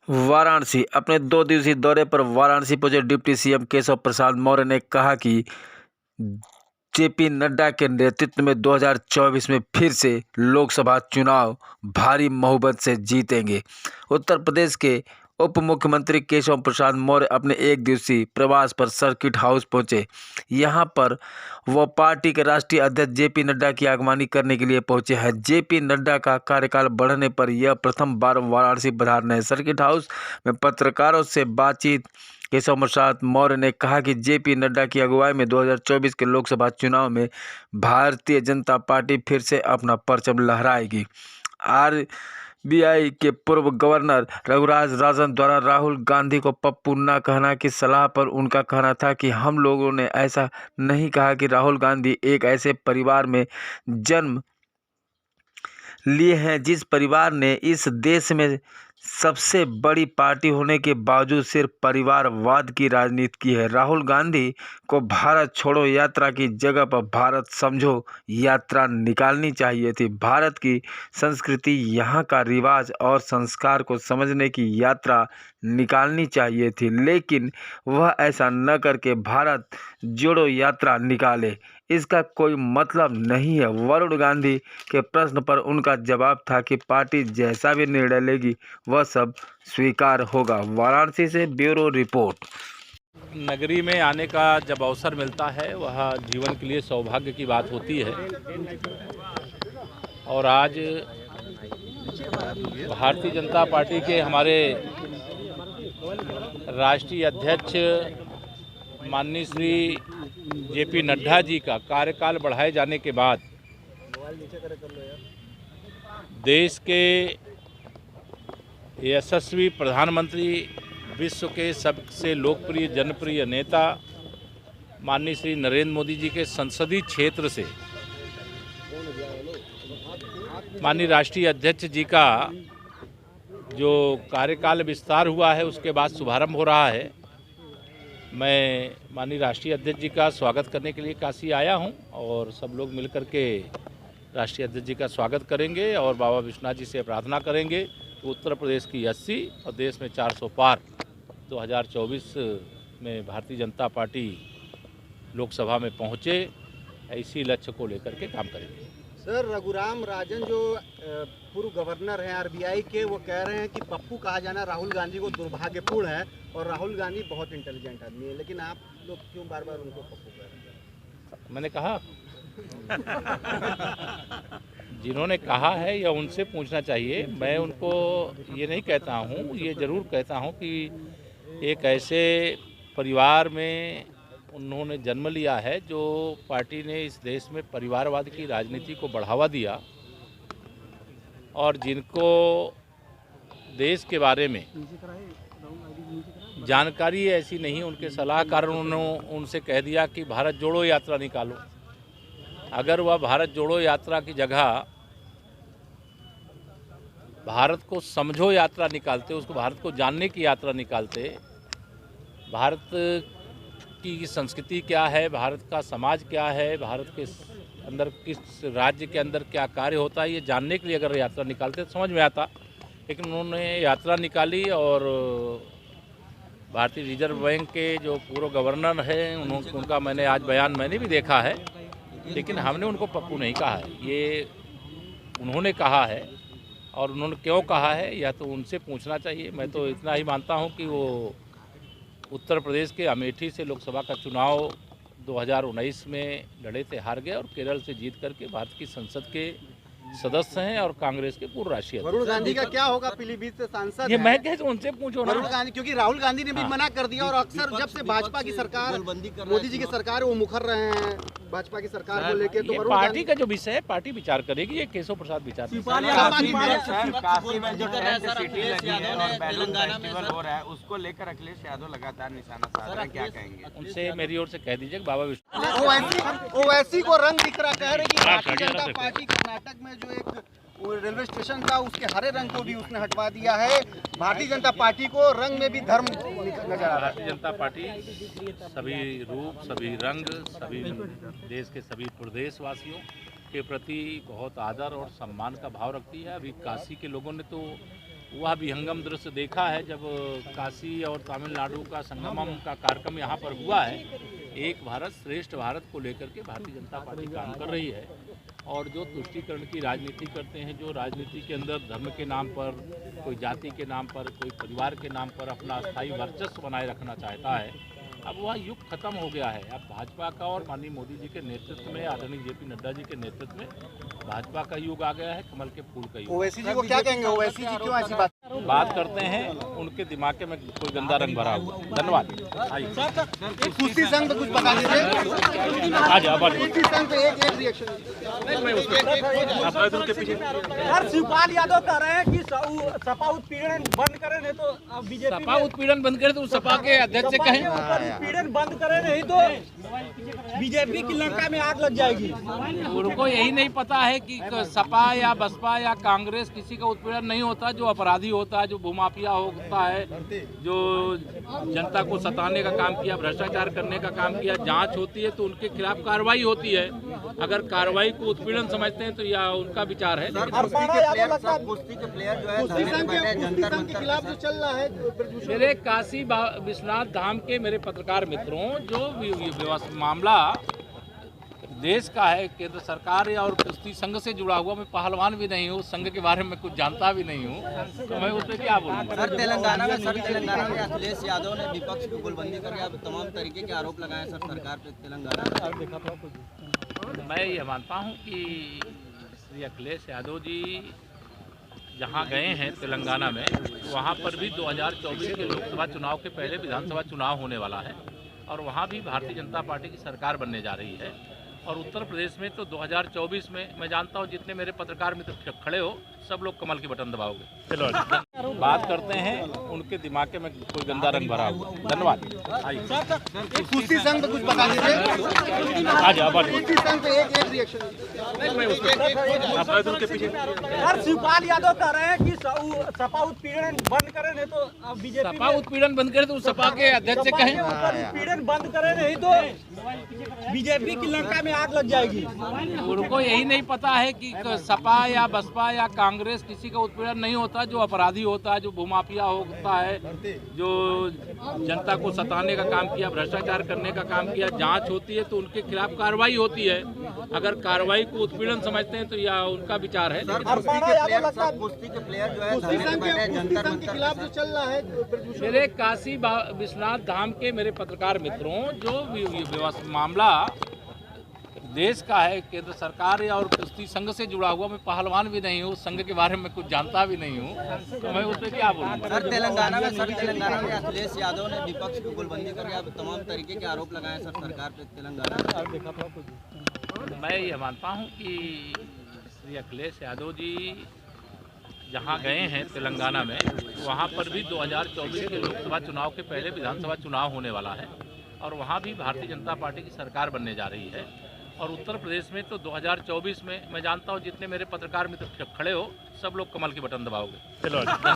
वाराणसी। अपने 2 दिवसीय दौरे पर वाराणसी पहुंचे डिप्टी सीएम केशव प्रसाद मौर्य ने कहा कि जेपी नड्डा के नेतृत्व में 2024 में फिर से लोकसभा चुनाव भारी बहुमत से जीतेंगे। उत्तर प्रदेश के उप मुख्यमंत्री केशव प्रसाद मौर्य अपने एक दिवसीय प्रवास पर सर्किट हाउस पहुंचे। यहां पर वह पार्टी के राष्ट्रीय अध्यक्ष जेपी नड्डा की अगवानी करने के लिए पहुंचे हैं। जेपी नड्डा का कार्यकाल बढ़ने पर यह प्रथम बार वाराणसी पधार रहे हैं। सर्किट हाउस में पत्रकारों से बातचीत केशव प्रसाद मौर्य ने कहा कि जेपी नड्डा की अगुवाई में 2024 के लोकसभा चुनाव में भारतीय जनता पार्टी फिर से अपना परचम लहराएगी। आरबीआई के पूर्व गवर्नर रघुराज राजन द्वारा राहुल गांधी को पप्पू न कहना की सलाह पर उनका कहना था कि हम लोगों ने ऐसा नहीं कहा कि राहुल गांधी एक ऐसे परिवार में जन्म लिए हैं जिस परिवार ने इस देश में सबसे बड़ी पार्टी होने के बावजूद सिर्फ परिवारवाद की राजनीति की है। राहुल गांधी को भारत छोड़ो यात्रा की जगह पर भारत समझो यात्रा निकालनी चाहिए थी। भारत की संस्कृति, यहाँ का रिवाज और संस्कार को समझने की यात्रा निकालनी चाहिए थी, लेकिन वह ऐसा न करके भारत जोड़ो यात्रा निकाले। इसका कोई मतलब नहीं है। वरुण गांधी के प्रश्न पर उनका जवाब था कि पार्टी जैसा भी निर्णय लेगी वह सब स्वीकार होगा। वाराणसी से ब्यूरो रिपोर्ट। नगरी में आने का जब अवसर मिलता है वह जीवन के लिए सौभाग्य की बात होती है और आज भारतीय जनता पार्टी के हमारे राष्ट्रीय अध्यक्ष माननीय श्री जेपी नड्डा जी का कार्यकाल बढ़ाए जाने के बाद देश के यशस्वी प्रधानमंत्री, विश्व के सबसे लोकप्रिय जनप्रिय नेता माननीय श्री नरेंद्र मोदी जी के संसदीय क्षेत्र से माननीय राष्ट्रीय अध्यक्ष जी का जो कार्यकाल विस्तार हुआ है उसके बाद शुभारंभ हो रहा है। मैं माननीय राष्ट्रीय अध्यक्ष जी का स्वागत करने के लिए काशी आया हूं और सब लोग मिलकर के राष्ट्रीय अध्यक्ष जी का स्वागत करेंगे और बाबा विश्वनाथ जी से प्रार्थना करेंगे कि उत्तर प्रदेश की 80 और देश में 400 पार 2024 में भारतीय जनता पार्टी लोकसभा में पहुंचे, इसी लक्ष्य को लेकर के काम करेंगे। सर, रघुराम राजन जो पूर्व गवर्नर हैं आरबीआई के, वो कह रहे हैं कि पप्पू कहा जाना राहुल गांधी को दुर्भाग्यपूर्ण है और राहुल गांधी बहुत इंटेलिजेंट आदमी है, लेकिन आप लोग क्यों बार बार उनको पप्पू कह रहे हैं? मैंने कहा जिन्होंने कहा है या उनसे पूछना चाहिए। मैं उनको ये नहीं कहता हूँ, ये ज़रूर कहता हूँ कि एक ऐसे परिवार में उन्होंने जन्म लिया है जो पार्टी ने इस देश में परिवारवाद की राजनीति को बढ़ावा दिया और जिनको देश के बारे में जानकारी ऐसी नहीं, उनके सलाहकारों ने उनसे कह दिया कि भारत जोड़ो यात्रा निकालो। अगर वह भारत जोड़ो यात्रा की जगह भारत को समझो यात्रा निकालते, उसको भारत को जानने की यात्रा निकालते, भारत की संस्कृति क्या है, भारत का समाज क्या है, भारत के अंदर किस राज्य के अंदर क्या कार्य होता है, ये जानने के लिए अगर यात्रा निकालते तो समझ में आता। लेकिन उन्होंने यात्रा निकाली और भारतीय रिजर्व बैंक के जो पूर्व गवर्नर हैं उनका मैंने आज बयान मैंने भी देखा है, लेकिन हमने उनको पप्पू नहीं कहा है, ये उन्होंने कहा है और उन्होंने क्यों कहा है या तो उनसे पूछना चाहिए। मैं तो इतना ही मानता हूँ कि वो उत्तर प्रदेश के अमेठी से लोकसभा का चुनाव 2019 में लड़े थे, हार गए और केरल से जीत करके भारत की संसद के सदस्य हैं और कांग्रेस के पूर्व राष्ट्रीय वरुण गांधी का क्या होगा? पीलीभीत से सांसद ये मैं कह उनसे पूछो ना। वरुण गांधी, क्योंकि राहुल गांधी ने भी मना कर दिया और अक्सर जब से भाजपा की सरकार, मोदी जी की सरकार, वो मुखर रहे हैं भाजपा की सरकार को लेकर। तो पार्टी का जो विषय है पार्टी विचार करेगी, ये केशव प्रसाद विचार उसको लेकर अखिलेश यादव लगातार निशाना साध रहे हैं, क्या कहेंगे? उनसे मेरी ओर से कह दीजिए बाबा ओवैसी को रंग दिख रहा, कह रहे कि भारतीय जनता पार्टी कर्नाटक में जो एक रेलवे स्टेशन था उसके हरे रंग को भी उसने हटवा दिया है। भारतीय जनता पार्टी को रंग में भी धर्म नजर आ रहा है। भारतीय जनता पार्टी सभी रूप, सभी रंग, सभी देश के सभी प्रदेशवासियों के प्रति बहुत आदर और सम्मान का भाव रखती है। अभी काशी के लोगों ने तो वह विहंगम दृश्य देखा है जब काशी और तमिलनाडु का संगमम का कार्यक्रम यहाँ पर हुआ है। एक भारत श्रेष्ठ भारत को लेकर के भारतीय जनता पार्टी काम कर रही है और जो तुष्टीकरण की राजनीति करते हैं, जो राजनीति के अंदर धर्म के नाम पर, कोई जाति के नाम पर, कोई परिवार के नाम पर अपना स्थायी वर्चस्व बनाए रखना चाहता है, अब वह युग खत्म हो गया है। अब भाजपा का और माननीय मोदी जी के नेतृत्व में, आदरणीय जेपी नड्डा जी के नेतृत्व में भाजपा का युग आ गया है, कमल के फूल का युग। ओवैसी जी को क्या कहेंगे? ओवैसी जी क्यों ऐसी बात करते हैं, उनके दिमाग में कोई गंदा रंग भरा हुआ। धन्यवाद। आइए। कुश्ती संघ पे कुछ बता दीजिए। आ जाओ, कुश्ती संघ पे एक रिएक्शन। सर, शिवपाल यादव कह रहे हैं कि सपा उत्पीड़न बंद करे, नहीं तो बीजेपी सपा उत्पीड़न बंद करे तो सपा के अध्यक्ष से कहें उत्पीड़न बंद करे, नहीं तो बीजेपी की लंका में आग लग जाएगी। उनको यही नहीं पता है कि सपा या बसपा या कांग्रेस किसी का उत्पीड़न नहीं होता। जो अपराधी होता है, जो भूमाफिया होता है, जो जनता को सताने का काम किया, भ्रष्टाचार करने का काम किया, जांच होती है तो उनके खिलाफ कार्रवाई होती है। अगर कार्रवाई को उत्पीड़न समझते हैं तो यह उनका विचार है। कुश्ती के प्लेयर जो है कुश्ती संघ के खिलाफ जो चल रहा है, मेरे काशी विश्वनाथ धाम के मेरे पत्रकार मित्रों, जो मामला देश का है, केंद्र सरकार और कुश्ती संघ से जुड़ा हुआ, मैं पहलवान भी नहीं हूँ, संघ के बारे में कुछ जानता भी नहीं हूँ, तो मैं उस पर क्या बोलूँ। सर, तेलंगाना में अखिलेश यादव ने विपक्ष की गोलबंदी करके अब तमाम तरीके के आरोप लगाए सर सरकार पे तेलंगाना में। मैं ये मानता हूँ कि श्री अखिलेश यादव जी जहाँ गए हैं तेलंगाना में, वहाँ पर भी 2024 के लोकसभा चुनाव के पहले विधानसभा चुनाव होने वाला है और वहाँ भी भारतीय जनता पार्टी की सरकार बनने जा रही है। और उत्तर प्रदेश में तो 2024 में मैं जानता हूँ जितने मेरे पत्रकार मित्र खड़े हो, सब लोग कमल की बटन दबाओगे। चलो बात करते हैं, उनके दिमाग में कोई गंदा रंग भरा हुआ। धन्यवाद। आइए। कुश्ती संघ पे कुछ बता दीजिए। आ जाओ। कुश्ती संघ पे एक रिएक्शन। सर, शिवपाल यादव कह रहे हैं कि सपा उत्पीड़न बंद करे, नहीं तो बीजेपी सपा उत्पीड़न बंद करे तो सपा के अध्यक्ष से कहें उत्पीड़न बंद करे, नहीं तो बीजेपी की लंका में आग लग जाएगी। उनको यही नहीं पता है कि सपा या बसपा या कांग्रेस किसी का उत्पीड़न नहीं होता। जो अपराधी होता है, जो भूमाफिया होता है, जो जनता को सताने का काम किया, भ्रष्टाचार करने का काम किया, जांच होती है तो उनके खिलाफ कार्रवाई होती है। अगर कार्रवाई को उत्पीड़न समझते हैं तो यह उनका विचार है। कुश्ती के प्लेयर जो है कुश्ती संघ के खिलाफ जो चल रहा है, मेरे काशी विश्वनाथ धाम के मेरे पत्रकार मित्रों, जो मामला देश का है, केंद्र सरकार और कुश्ती संघ से जुड़ा हुआ, मैं पहलवान भी नहीं हूँ, संघ के बारे में कुछ जानता भी नहीं हूँ, तो मैं उस पर क्या बोलूँ। सर, तेलंगाना में अखिलेश यादव ने विपक्ष की गोलबंदी करके अब तमाम तरीके के आरोप लगाए सर सरकार पे तेलंगाना में। मैं ये मानता हूँ कि श्री अखिलेश यादव जी जहाँ गए हैं तेलंगाना में, वहाँ पर भी 2024 के लोकसभा चुनाव के पहले विधानसभा चुनाव होने वाला है और वहाँ भी भारतीय जनता पार्टी की सरकार बनने जा रही है। और उत्तर प्रदेश में तो 2024 में मैं जानता हूँ जितने मेरे पत्रकार मित्र खड़े हो, सब लोग कमल की बटन दबाओगे। चलो।